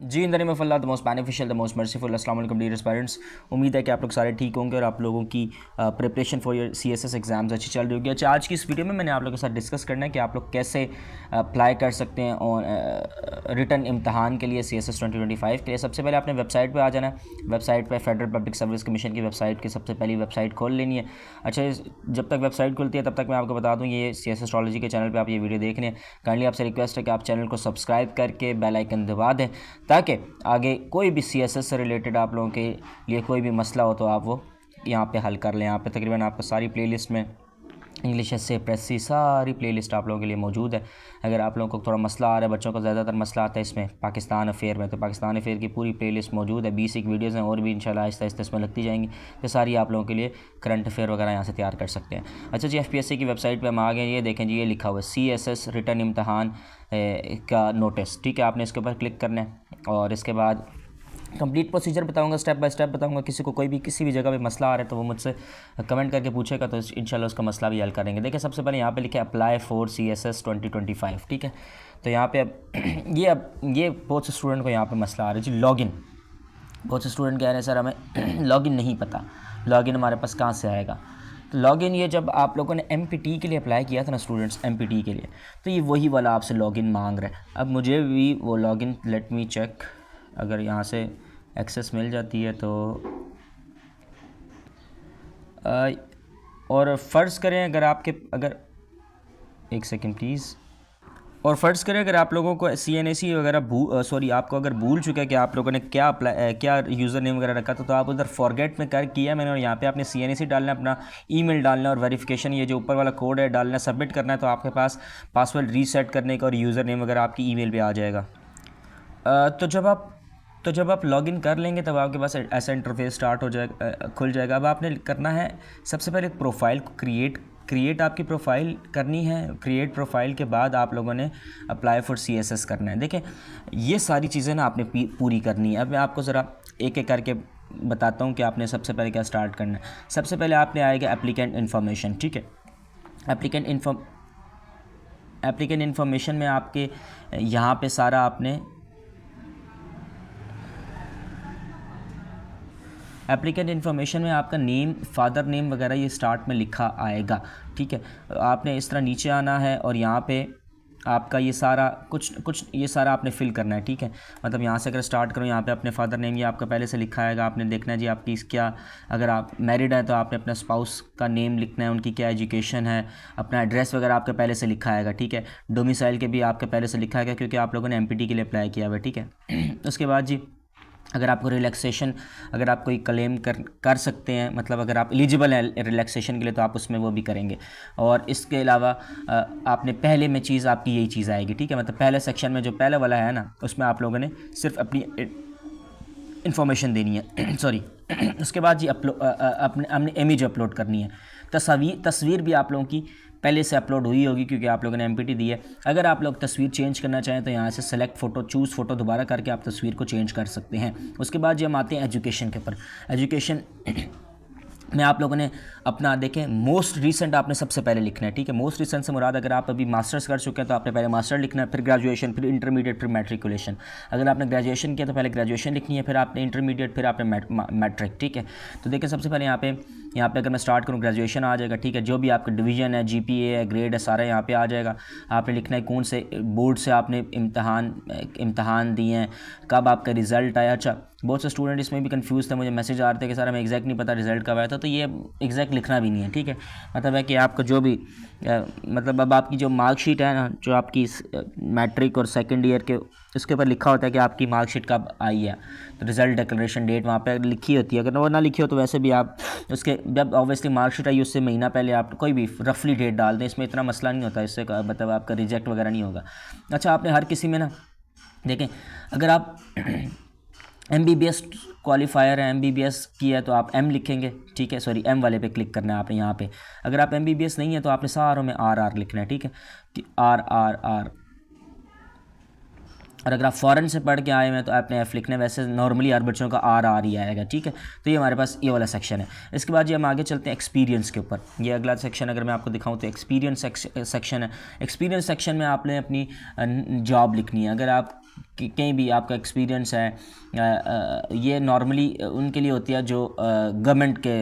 Ji in the name of Allah the most beneficial the most merciful. अस्सलाम वालेकुम dear aspirants. उम्मीद है कि आप लोग सारे ठीक होंगे और आप लोगों की preparation for your CSS exams अच्छी चल रही होगी। अच्छा, आज की इस वीडियो में मैंने आप लोगों के साथ डिस्कस करना है कि आप लोग कैसे अप्लाई कर सकते हैं और रिटन इम्तहान के लिए CSS 2025 के लिए। सबसे पहले आपने वेबसाइट पर आ जाना है। वेबसाइट पर फेडरल पब्लिक सर्विस कमीशन की वेबसाइट की सबसे पहली वेबसाइट खोल लेनी है। अच्छा, जब तक वेबसाइट खुलती है तब तक मैं आपको बता दूँ, ये CS एस्ट्रोलॉजी के चैनल पर आप ये वीडियो देख रहे हैं, काइंडली आपसे रिक्वेस्ट है कि आप चैनल को सब्सक्राइब करके बेल आइकन दबा दें ताकि आगे कोई भी CSS से रिलेटेड आप लोगों के लिए कोई भी मसला हो तो आप वो यहाँ पे हल कर लें। यहाँ पे तकरीबन आपको सारी प्लेलिस्ट में इंग्लिश से प्रेसी सारी प्लेलिस्ट आप लोगों के लिए मौजूद है। अगर आप लोगों को थोड़ा मसला आ रहा है, बच्चों को ज़्यादातर मसला आता है इसमें पाकिस्तान अफेयर में, तो पाकिस्तान अफेयर की पूरी प्लेलिस्ट मौजूद है। 20 एक वीडियोज़ हैं और भी इंशाल्लाह आहिस्ता आहिस्ता इसमें लगती जाएंगी, तो सारी आप लोगों के लिए करंट अफेयर वगैरह यहाँ से तैयार कर सकते हैं। अच्छा जी, FPSC की वेबसाइट पर हम आ गए। ये देखें जी, ये लिखा हुआ है CSS रिटन इम्तहान का नोटिस। ठीक है, आपने इसके ऊपर क्लिक करना है और इसके बाद कंप्लीट प्रोसीजर बताऊंगा, स्टेप बाय स्टेप बताऊंगा। किसी को कोई भी किसी भी जगह पे मसला आ रहा है तो वो मुझसे कमेंट करके पूछेगा, तो इंशाल्लाह उसका मसला भी हल करेंगे। देखिए, सबसे पहले यहाँ पे लिखा है अप्लाई फॉर CSS 2025। ठीक है, तो यहाँ पे अब ये बहुत से स्टूडेंट को यहाँ पे मसला आ रहा है जी, लॉगिन। बहुत से स्टूडेंट कह रहे हैं सर हमें लॉगिन नहीं पता, लॉगिन हमारे पास कहाँ से आएगा। तो लॉगिन, ये जब आप लोगों ने MPT के लिए अप्लाई किया था ना स्टूडेंट्स, MPT के लिए, तो ये वही वाला आपसे लॉगिन मांग रहा है। अब मुझे भी वो लॉगिन, लेट मी चेक, अगर यहाँ से एक्सेस मिल जाती है तो और फ़र्ज़ करें अगर आपके, अगर एक सेकंड प्लीज़, और फ़र्ज़ करें अगर आप लोगों को CNAC वगैरह आपको अगर भूल चुका है कि आप लोगों ने क्या यूज़र नेम वगैरह रखा था, तो आप उधर फॉरगेट में किया मैंने, और यहाँ पे आपने CNAC डालना है, अपना ईमेल डालना है और वेरिफिकेशन, ये जो ऊपर वाला कोड है डालना है, सबमिट करना है, तो आपके पास पासवर्ड रीसेट करने का और यूज़र नेम वगैरह आपकी ईमेल पे आ जाएगा। तो जब आप लॉगिन कर लेंगे तब आपके पास ऐसा इंटरफेस स्टार्ट हो जाएगा, खुल जाएगा। अब आपने करना है सबसे पहले प्रोफाइल को क्रिएट आपकी प्रोफाइल करनी है। क्रिएट प्रोफाइल के बाद आप लोगों ने अप्लाई फॉर CSS करना है। देखें, ये सारी चीज़ें ना आपने पूरी करनी है। अब मैं आपको ज़रा एक एक करके बताता हूँ कि आपने सबसे पहले क्या स्टार्ट करना है। सबसे पहले आपने आएगा एप्लीकेंट इन्फॉर्मेशन। ठीक है, एप्लीकेंट इन्फॉर्मेशन में आपके यहाँ पे सारा आपने एप्लीकेंट इन्फॉर्मेशन में आपका नेम, फादर नेम वगैरह ये स्टार्ट में लिखा आएगा। ठीक है, आपने इस तरह नीचे आना है और यहाँ पे आपका ये सारा कुछ ये सारा आपने फिल करना है। ठीक है, मतलब यहाँ से अगर स्टार्ट करो, यहाँ पे अपने फादर नेम ये आपका पहले से लिखा आएगा। आपने देखना है जी आपकी क्या, अगर आप मैरिड हैं तो आपने अपने स्पाउस का नेम लिखना है, उनकी क्या एजुकेशन है, अपना एड्रेस वगैरह आपका पहले से लिखा आएगा। ठीक है, डोमिसाइल के भी आपका पहले से लिखा आएगा क्योंकि आप लोगों ने MPT के लिए अप्लाई किया हुआ है। ठीक है, उसके बाद जी अगर आपको रिलैक्सेशन, अगर आप कोई क्लेम कर सकते हैं, मतलब अगर आप एलिजिबल हैं रिलैक्सेशन के लिए, तो आप उसमें वो भी करेंगे। और इसके अलावा आपने पहले में चीज़ आपकी यही चीज़ आएगी। ठीक है, मतलब पहले सेक्शन में जो पहले वाला है ना, उसमें आप लोगों ने सिर्फ अपनी इन्फॉर्मेशन देनी है सॉरी। उसके बाद जी अपने इमेज अपलोड करनी है। तस्वीर भी आप लोगों की पहले से अपलोड हुई होगी क्योंकि आप लोगों ने MPT दी है। अगर आप लोग तस्वीर चेंज करना चाहें तो यहाँ से सेलेक्ट फ़ोटो, चूज़ फ़ोटो दोबारा करके आप तस्वीर को चेंज कर सकते हैं। उसके बाद जी हम आते हैं एजुकेशन के ऊपर। एजुकेशन में आप लोगों ने अपना देखें मोस्ट रीसेंट आपने सबसे पहले लिखना है। ठीक है, मोस्ट रीसेंट से मुराद अगर आप अभी मास्टर्स कर चुके हैं तो आपने पहले मास्टर लिखना है, फिर ग्रेजुएशन, फिर इंटरमीडिएट, फिर मैट्रिकुलेशन। अगर आपने ग्रेजुएशन किया तो पहले ग्रेजुएशन लिखनी है, फिर आपने इंटरमीडिएट, फिर आपने मैट्रिक। ठीक है, तो देखें सबसे पहले यहाँ पे अगर मैं स्टार्ट करूँ ग्रेजुएशन आ जाएगा। ठीक है, जो भी आपका डिवीज़न है, GPA है, ग्रेड है, सारा यहाँ पे आ जाएगा। आपने लिखना है कौन से बोर्ड से आपने इम्तहान दिए हैं, कब आपका रिज़ल्ट आया। अच्छा, बहुत से स्टूडेंट इसमें भी कंफ्यूज थे, मुझे मैसेज आ रहे थे कि सर हमें एग्जैक्ट नहीं पता रिज़ल्ट कब आया था। तो ये एग्जैक्ट लिखना भी नहीं है। ठीक है, मतलब है कि आपका जो भी मतलब अब आपकी जो मार्कशीट है ना, जो आपकी मैट्रिक और सेकंड ईयर के, उसके ऊपर लिखा होता है कि आपकी मार्कशीट कब आई है, तो रिज़ल्ट डिक्लेरेशन डेट वहाँ पे लिखी होती है। अगर वो ना लिखी हो तो वैसे भी आप उसके, जब ऑब्वियसली मार्कशीट आई उससे महीना पहले आप कोई भी रफली डेट डाल दें, इसमें इतना मसला नहीं होता, इससे मतलब आपका रिजेक्ट वगैरह नहीं होगा। अच्छा, आपने हर किसी में ना देखें, अगर आप MBBS क्वालिफायर है, MBBS की है तो आप M लिखेंगे। ठीक है, सॉरी M वाले पे क्लिक करना है आपने यहाँ पे। अगर आप MBBS नहीं है तो आपने सारों में RR लिखना है। ठीक है, कि RR। और अगर आप फ़ॉरेन से पढ़ के आए हैं तो आपने F लिखना है। वैसे नॉर्मली हर बच्चों का RR ही आएगा। ठीक है, तो ये हमारे पास ये वाला सेक्शन है। इसके बाद ये हम आगे चलते हैं एक्सपीरियंस के ऊपर। ये अगला सेक्शन अगर मैं आपको दिखाऊं तो एक्सपीरियंस सेक्शन है। एक्सपीरियंस सेक्शन में आपने अपनी जॉब लिखनी है। अगर आप कहीं भी आपका एक्सपीरियंस है, ये नॉर्मली उनके लिए होती है जो गवर्नमेंट के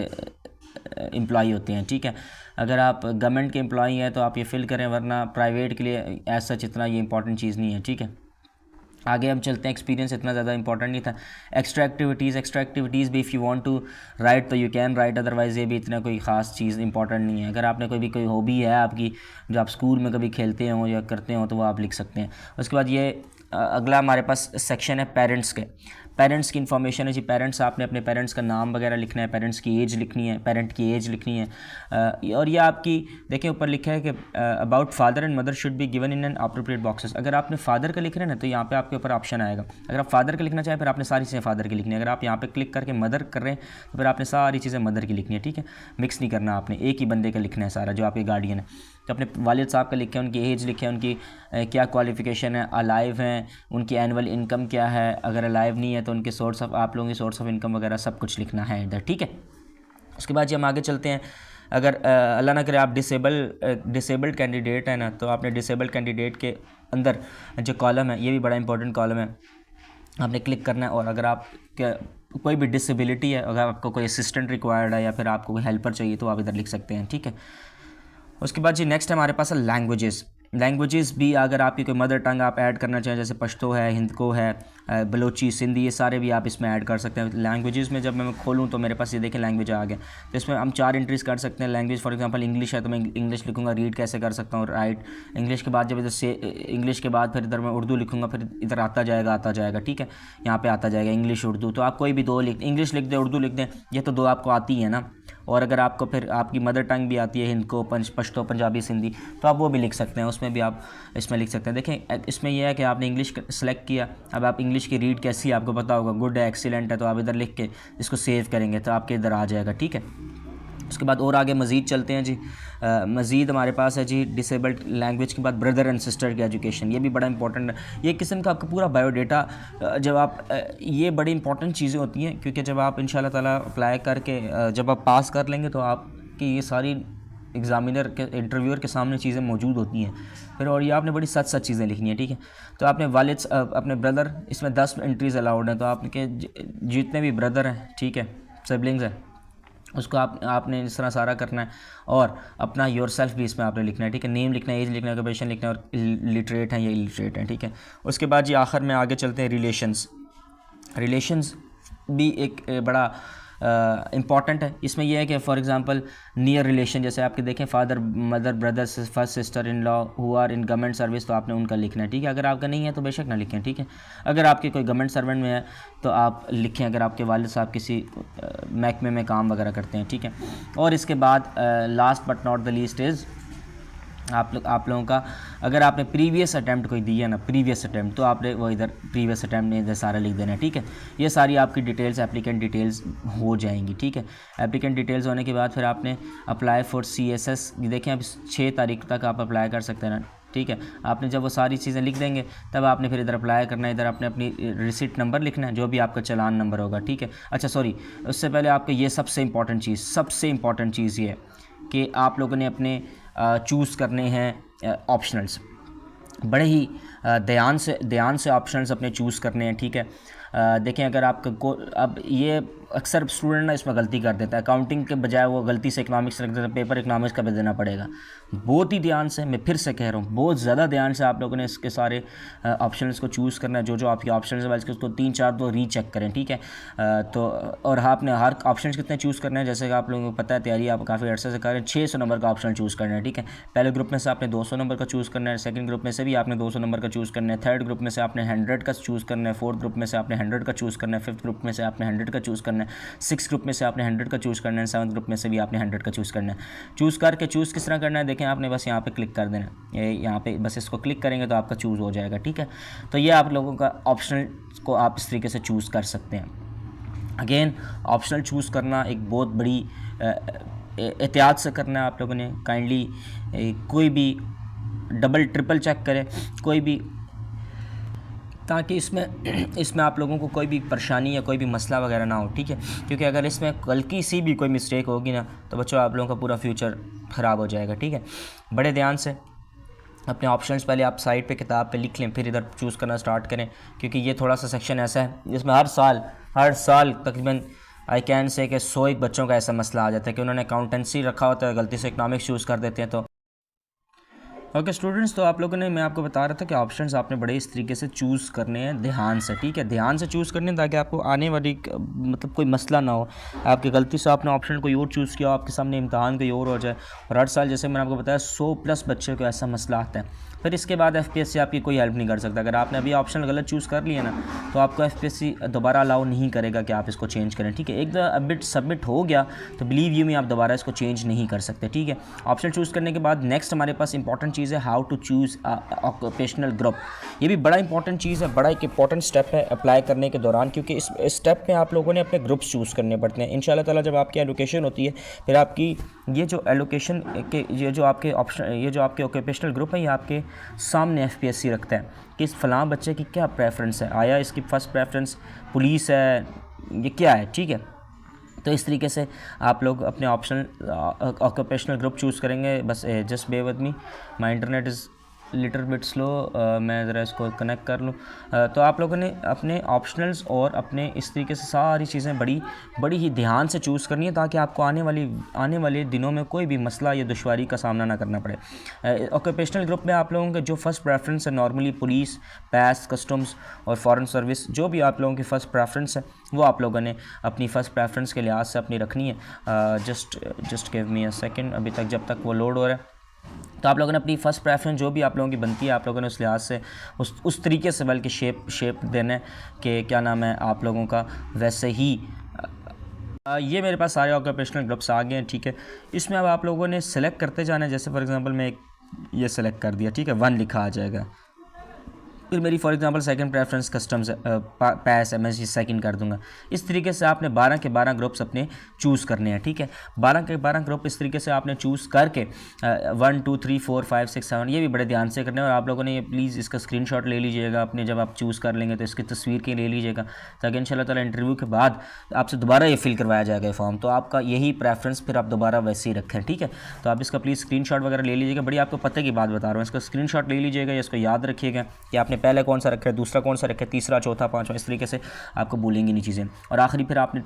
एम्प्लॉई होते हैं, ठीक है। अगर आप गवर्नमेंट के एम्प्लॉई हैं तो आप ये फिल करें, वरना प्राइवेट के लिए ऐसा इतना ये इंपॉर्टेंट चीज़ नहीं है, ठीक है। आगे हम चलते हैं, एक्सपीरियंस इतना ज़्यादा इंपॉर्टेंट नहीं था। एक्स्ट्रा एक्टिविटीज़ भी if you want to write तो यू कैन राइट, अदरवाइज़ ये भी इतना कोई ख़ास चीज़ इंपॉर्टेंट नहीं है। अगर आपने कोई हॉबी है आपकी जो आप स्कूल में कभी खेलते हो या करते हो तो वो आप लिख सकते हैं। उसके बाद ये अगला हमारे पास सेक्शन है पेरेंट्स के। पेरेंट्स की इन्फॉर्मेशन है जी। पेरेंट्स, आपने अपने पेरेंट्स का नाम वगैरह लिखना है, पेरेंट्स की एज लिखनी है, पेरेंट की एज लिखनी है। और ये आपकी देखें ऊपर लिखा है कि about father and mother should be given in an appropriate boxes. अगर आपने फादर का लिख रहे हैं ना तो यहाँ पे आपके ऊपर ऑप्शन आएगा। अगर आप फादर का लिखना चाहें फिर आपने सारी चीज़ें फादर की लिखनी है। अगर आप यहाँ पे क्लिक करके मदर कर रहे हैं तो फिर आपने सारी चीज़ें मदर की लिखनी है, ठीक है। मिक्स नहीं करना, आपने एक ही बंदे का लिखना है सारा जो आपके गार्डियन है। तो अपने वालिद साहब का लिखें, उनकी एज लिखें, उनकी क्या क्वालिफ़िकेशन है, अलाइव हैं, उनकी एनुअल इनकम क्या है, अगर अलाइव नहीं है तो उनके सोर्स ऑफ, आप लोगों की सोर्स ऑफ इनकम वगैरह सब कुछ लिखना है इधर, ठीक है। उसके बाद जी हम आगे चलते हैं। अगर अल्लाह ना करे आप डिसेबल्ड कैंडिडेट है ना, तो आपने डिसेबल्ड कैंडिडेट के अंदर जो कॉलम है ये भी बड़ा इंपॉर्टेंट कॉलम है, आपने क्लिक करना है। और अगर आप कोई भी डिसेबिलिटी है, अगर आपको कोई असिस्टेंट रिक्वायर्ड है या फिर आपको कोई हेल्पर चाहिए तो आप इधर लिख सकते हैं, ठीक है। उसके बाद जी नेक्स्ट हमारे पास है लैंग्वेजेस भी। अगर आपकी कोई मदर टंग आप ऐड करना चाहें, जैसे पश्तो है, हिंदको है, बलोची, सिंधी, ये सारे भी आप इसमें ऐड कर सकते हैं। लैंग्वेजेस में जब मैं खोलूँ तो मेरे पास ये देखें लैंग्वेज आ गया, तो इसमें हम 4 एंट्रीज कर सकते हैं। लैंग्वेज फॉर एग्जांपल इंग्लिश है तो मैं इंग्लिश लिखूँगा, रीड कैसे कर सकता हूँ, राइट। इंग्लिश के बाद जब इधर से इंग्लिश के बाद फिर इधर मैं उर्दू लिखूँगा, फिर इधर आता जाएगा, ठीक है। यहाँ पर आता जाएगा इंग्लिश उर्दू, तो आप कोई भी 2 इंग्लिश लिख दें, उर्दू लिख दें, ये तो 2 आपको आती है ना। और अगर आपको फिर आपकी मदर टंग भी आती है, हिंदको, पश्तो, पंजाबी, सिंधी, तो आप वो भी लिख सकते हैं, उसमें भी आप इसमें लिख सकते हैं। देखें इसमें यह है कि आपने इंग्लिश सेलेक्ट किया, अब आप इंग्लिश की रीड कैसी है आपको पता होगा, गुड है, एक्सीलेंट है, तो आप इधर लिख के इसको सेव करेंगे तो आपके इधर आ जाएगा, ठीक है। उसके बाद और आगे मज़ीद चलते हैं जी। मज़ीद हमारे पास है जी डिसेबल्ड लैंग्वेज के बाद ब्रदर एंड सिस्टर की एजुकेशन, ये भी बड़ा इंपॉर्टेंट है। ये किस्म का आपका पूरा बायोडेटा, जब आप ये बड़ी इंपॉर्टेंट चीज़ें होती हैं, क्योंकि जब आप इंशाल्लाह ताला अप्लाई करके जब आप पास कर लेंगे तो आपकी ये सारी एग्ज़ामिनर के, इंटरव्यूअर के सामने चीज़ें मौजूद होती हैं फिर, और ये आपने बड़ी सच चीज़ें लिखनी है, ठीक है। तो आपने वालिद, अपने ब्रदर, इसमें 10 एंट्रीज़ अलाउड हैं, तो आपके जितने भी ब्रदर हैं, ठीक है, सिबलिंग्स हैं, उसको आपने इस तरह सारा करना है। और अपना योरसेल्फ भी इसमें आपने लिखना है, ठीक है। नेम लिखना है, एज लिखना है, ऑक्यूपेशन लिखना है, और लिटरेट हैं या इलिटरेट हैं, ठीक है। उसके बाद जी आखिर में आगे चलते हैं रिलेशंस भी एक बड़ा इम्पॉर्टेंट है। इसमें यह है कि फॉर एग्जांपल नियर रिलेशन, जैसे आपके देखें father, mother, brother, first sister in law who are in government service, तो आपने उनका लिखना है, ठीक है। अगर आपका नहीं है तो बेशक ना लिखें, ठीक है। अगर आपके कोई गवर्नमेंट सर्वेंट में है तो आप लिखें, अगर आपके वालिद साहब किसी महकमे में काम वगैरह करते हैं, ठीक है। और इसके बाद last but not the least is आप लोगों का, अगर आपने प्रीवियस अटैम्प्ट कोई दिया ना, प्रीवियस अटैम्प्ट, तो आपने वो इधर प्रीवियस अटैम्प्ट में इधर सारा लिख देना है, ठीक है। ये सारी आपकी डिटेल्स, एप्लीकेंट डिटेल्स हो जाएंगी, ठीक है। एप्लीकेंट डिटेल्स होने के बाद फिर आपने अप्लाई फॉर CSS, देखें अब 6 तारीख तक आप अप्लाई कर सकते हैं ना, ठीक है। आपने जब वो सारी चीज़ें लिख देंगे तब आपने फिर इधर अप्लाई करना है। इधर आपने अपनी रिसिट नंबर लिखना है, जो भी आपका चालान नंबर होगा, ठीक है। अच्छा सॉरी, उससे पहले आपको ये सबसे इंपॉर्टेंट चीज़ ये है कि आप लोगों ने अपने चूज़ करने हैं ऑप्शनल्स, बड़े ही ध्यान से ऑप्शनल्स अपने चूज़ करने हैं, ठीक है। देखें अगर आपका अब ये अक्सर स्टूडेंट ना इसमें गलती कर देता है, अकाउंटिंग के बजाय वो गलती से इकनॉमिक्स रख देता है, पेपर इकनॉमिक्स का भी देना पड़ेगा। बहुत ही ध्यान से, मैं फिर से कह रहा हूँ, बहुत ज़्यादा ध्यान से आप लोगों ने इसके सारे ऑप्शंस को चूज़ करना है। जो आपके ऑप्शंस है उसको 3-4 दो रीचेक करें, ठीक है। तो और आपने हर ऑप्शन कितने चूज़ करने हैं, जैसे कि आप लोगों को पता है, तैयारी आप काफ़ी अर्से से कर रहे हैं, 600 नंबर का ऑप्शन चूज़ करना है, ठीक है। पहले ग्रुप में से आपने 200 नंबर का चूज़ करना है, सेकंड ग्रुप में से भी आपने 200 नंबर का चूज़ करना है, थर्ड ग्रुप में से आपने 100 का चूज़ करना है, फोर्थ ग्रुप में से आपने 100 का चूज़ करना है, फिफ्थ ग्रुप में से आपने 100 का चूज़ करना है, सिक्स ग्रुप में से आपने 100 का चूज़ करना है, सेवन्थ ग्रुप में से भी आपने 100 का चूज़ करना है। चूज़ करके चूज़ किस तरह करना है, देखें आपने बस यहाँ पे क्लिक कर देना, ये यहाँ पे बस इसको क्लिक करेंगे तो आपका चूज़ हो जाएगा, ठीक है। तो ये आप लोगों का ऑप्शनल को आप इस तरीके से चूज़ कर सकते हैं। अगेन ऑप्शनल चूज़ करना एक बहुत बड़ी एहतियात से करना है आप लोगों ने। काइंडली कोई भी डबल ट्रिपल चेक करें कोई भी, ताकि इसमें आप लोगों को कोई भी परेशानी या कोई भी मसला वगैरह ना हो, ठीक है। क्योंकि अगर इसमें हल्की सी भी कोई मिस्टेक होगी ना तो बच्चों आप लोगों का पूरा फ्यूचर ख़राब हो जाएगा, ठीक है। बड़े ध्यान से अपने ऑप्शंस पहले आप साइड पे किताब पे लिख लें, फिर इधर चूज़ करना स्टार्ट करें, क्योंकि ये थोड़ा सा सेक्शन ऐसा है जिसमें हर साल तकरीबन आई कैन से कि 100 बच्चों का ऐसा मसला आ जाता है कि उन्होंने अकाउंटेंसी रखा होता है, गलती से इकनॉमिक्स चूज़ कर देते हैं। तो ओके स्टूडेंट्स, तो आप लोगों ने, मैं आपको बता रहा था कि ऑप्शंस आपने बड़े इस तरीके से चूज़ करने हैं ध्यान से, ठीक है, ध्यान से चूज़ करने हैं ताकि आपको आने वाली मतलब कोई मसला ना हो, आपकी गलती से आपने ऑप्शन कोई और चूज़ किया, आपके सामने इम्तहान कोई और हो जाए। और हर साल जैसे मैंने आपको बताया 100+ बच्चे को ऐसा मसला आता है, फिर इसके बाद एफपीएससी आपकी कोई हेल्प नहीं कर सकता। अगर आपने अभी ऑप्शन गलत चूज़ कर लिया ना, तो आपको एफपीएससी दोबारा अलाउ नहीं करेगा कि आप इसको चेंज करें, ठीक है। एक बिट सबमिट हो गया तो बिलीव यू मी आप दोबारा इसको चेंज नहीं कर सकते, ठीक है। ऑप्शन चूज़ करने के बाद नेक्स्ट हमारे पास इंपॉर्टेंट चीज़ है how to choose occupational group. ये भी बड़ा इंपॉर्टेंट चीज़ है, बड़ा एक इंपॉर्टेंट स्टेप है अप्लाई करने के दौरान, क्योंकि इस स्टेप में आप लोगों ने अपने ग्रुप्स चूज़ करने पड़ते हैं। इंशाल्लाह ताला जब आपकी एलोकेशन होती है, फिर आपकी ये जो एलोकेशन के ये जो आपके ऑप्शन, ये जो आपके ऑक्यूपेशनल ग्रुप है, ये आपके सामने एफपीएससी रखता है कि इस फ़लाँ बच्चे की क्या प्रेफरेंस है, आया इसकी फ़र्स्ट प्रेफरेंस पुलिस है, ये क्या है, ठीक है। तो इस तरीके से आप लोग अपने ऑप्शनल ऑक्यूपेशनल ग्रुप चूज़ करेंगे। बस just bear with me, my internet is little bit slow, मैं ज़रा इसको कनेक्ट कर लूँ। तो आप लोगों ने अपने ऑप्शनल्स और अपने इस तरीके से सारी चीज़ें बड़ी ही ध्यान से चूज़ करनी है ताकि आपको आने वाले दिनों में कोई भी मसला या दुश्वारी का सामना ना करना पड़े। ऑक्यूपेशनल ग्रुप में आप लोगों का जो फर्स्ट प्रेफरेंस है, नॉर्मली पुलिस, पैस, कस्टम्स और फॉरेन सर्विस, जो भी आप लोगों की फ़र्स्ट प्रेफरेंस है वो आप लोगों ने अपनी फ़र्स्ट प्रेफरेंस के लिहाज से अपनी रखनी है। Just give me a second, अभी तक जब तक वो लोड हो रहा है। तो आप लोगों ने अपनी फ़र्स्ट प्रेफरेंस जो भी आप लोगों की बनती है, आप लोगों ने उस लिहाज से उस तरीके से बल्कि शेप देना है कि क्या नाम है आप लोगों का, वैसे ही ये मेरे पास सारे ऑक्यूपेशनल ग्रुप्स आ गए हैं, ठीक है। इसमें अब आप लोगों ने सेलेक्ट करते जाना है। जैसे फॉर एग्जांपल मैं ये सेलेक्ट कर दिया, ठीक है, 1 लिखा आ जाएगा। फिर मेरी for example second preference customs पैस है, मैं इसे सेकंड कर दूंगा। इस तरीके से आपने 12 के 12 ग्रुप्स अपने चूज़ करने हैं, ठीक है। 12 के 12 ग्रुप इस तरीके से आपने चूज़ करके 1 2 3 4 5 6 7 ये भी बड़े ध्यान से करने हैं। और आप लोगों ने ये प्लीज़ इसका स्क्रीनशॉट ले लीजिएगा अपने, जब आप चूज़ कर लेंगे तो इसकी तस्वीर के ले लीजिएगा, ताकि इंशाल्लाह ताला इंटरव्यू के बाद आपसे दोबारा ये फिल करवाया जाएगा ये फॉर्म, तो आपका यही प्रेफरेंस फिर आप दोबारा वैसे ही रखें, ठीक है। तो आप इसका प्लीज़ स्क्रीनशॉट वगैरह ले लीजिएगा। बड़ी आपको पते की बात बता रहा हूँ, इसका स्क्रीनशॉट ले लीजिएगा, इसको याद रखिएगा कि आपने पहले कौन सा रखा है, दूसरा कौन सा रखा है, तीसरा, चौथा, पांचवा, इस तरीके से आपको बोलेंगी नहीं चीज़ें। और आखिरी फिर आपने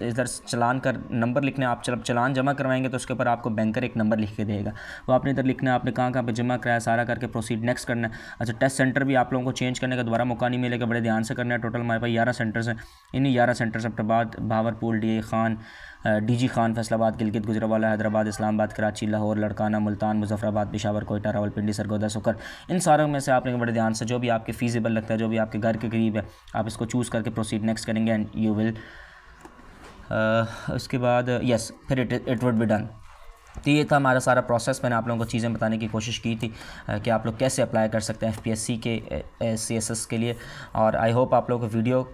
इधर चलान का नंबर लिखना है। आप चलान जमा करवाएंगे तो उसके ऊपर आपको बैंकर एक नंबर लिख के देगा, वो आपने इधर लिखना है, आपने कहाँ पे जमा कराया, सारा करके प्रोसीड नेक्स्ट करना है। अच्छा, टेस्ट सेंटर भी आप लोगों को चेंज करने का दोबारा मौका नहीं मिलेगा, बड़े ध्यान से करना है। टोटल हमारे पास 11 सेंटर्स हैं। इन्हीं 11 सेंटर्स अब्टाबाद, भावरपुर, डीजी खान, फैसलाबाद, गिलगित, गुजरावाला, हैदराबाद, इस्लामाबाद, कराची, लाहौर, लड़काना, मुल्तान, मुजफ्फराबाद, पेशावर, कोयटा, रावलपिंडी, सरगोदा, सुकर, इन सारों में से आपने बड़े ध्यान से जो भी आपके फीजिबल लगता है, जो भी आपके घर के करीब है, आप इसको चूज़ करके प्रोसीड नेक्स्ट करेंगे एंड यू विल उसके बाद यस फिर इट वुड बी डन। तो ये था हमारा सारा प्रोसेस। मैंने आप लोगों को चीज़ें बताने की कोशिश की थी कि आप लोग कैसे अप्लाई कर सकते हैं एफपीएससी के सीएसएस के लिए। और आई होप आप लोगों को वीडियो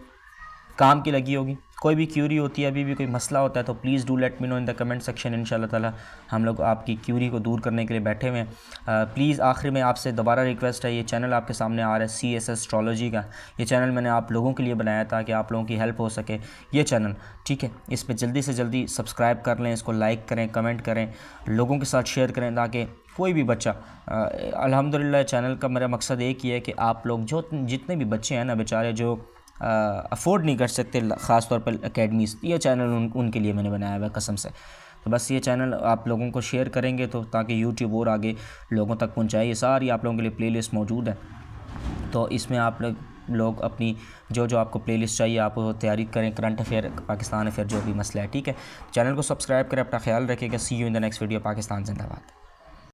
काम की लगी होगी। कोई भी क्यूरी होती है, अभी भी कोई मसला होता है, तो please do let me know in the comment section. इंशाल्लाह ताला हम लोग आपकी क्यूरी को दूर करने के लिए बैठे हुए हैं। प्लीज़ आखिर में आपसे दोबारा रिक्वेस्ट है, ये चैनल आपके सामने आ रहा है CSS एस्ट्रोलॉजी का, ये चैनल मैंने आप लोगों के लिए बनाया ताकि आप लोगों की हेल्प हो सके ये चैनल, ठीक है। इस पर जल्दी से जल्दी सब्सक्राइब कर लें, इसको लाइक करें, कमेंट करें, लोगों के साथ शेयर करें ताकि कोई भी बच्चा अल्हम्दुलिल्लाह चैनल का मेरा मकसद एक ही है कि आप लोग जितने भी बच्चे हैं ना बेचारे जो अफोर्ड नहीं कर सकते, ख़ास तौर पर एकेडमीज़, ये चैनल उनके लिए मैंने बनाया हुआ है कसम से। तो बस ये चैनल आप लोगों को शेयर करेंगे तो ताकि यूट्यूब और आगे लोगों तक पहुंचाए। ये सारी आप लोगों के लिए प्लेलिस्ट मौजूद है, तो इसमें आप लोग अपनी जो आपको प्लेलिस्ट चाहिए आप वो तैयारी करें, करंट अफेयर, पाकिस्तान अफेयर, जो भी मसला है, ठीक है। चैनल को सब्सक्राइब करें, अपना ख्याल रखिएगा। See you in the next video. Pakistan जिंदाबाद।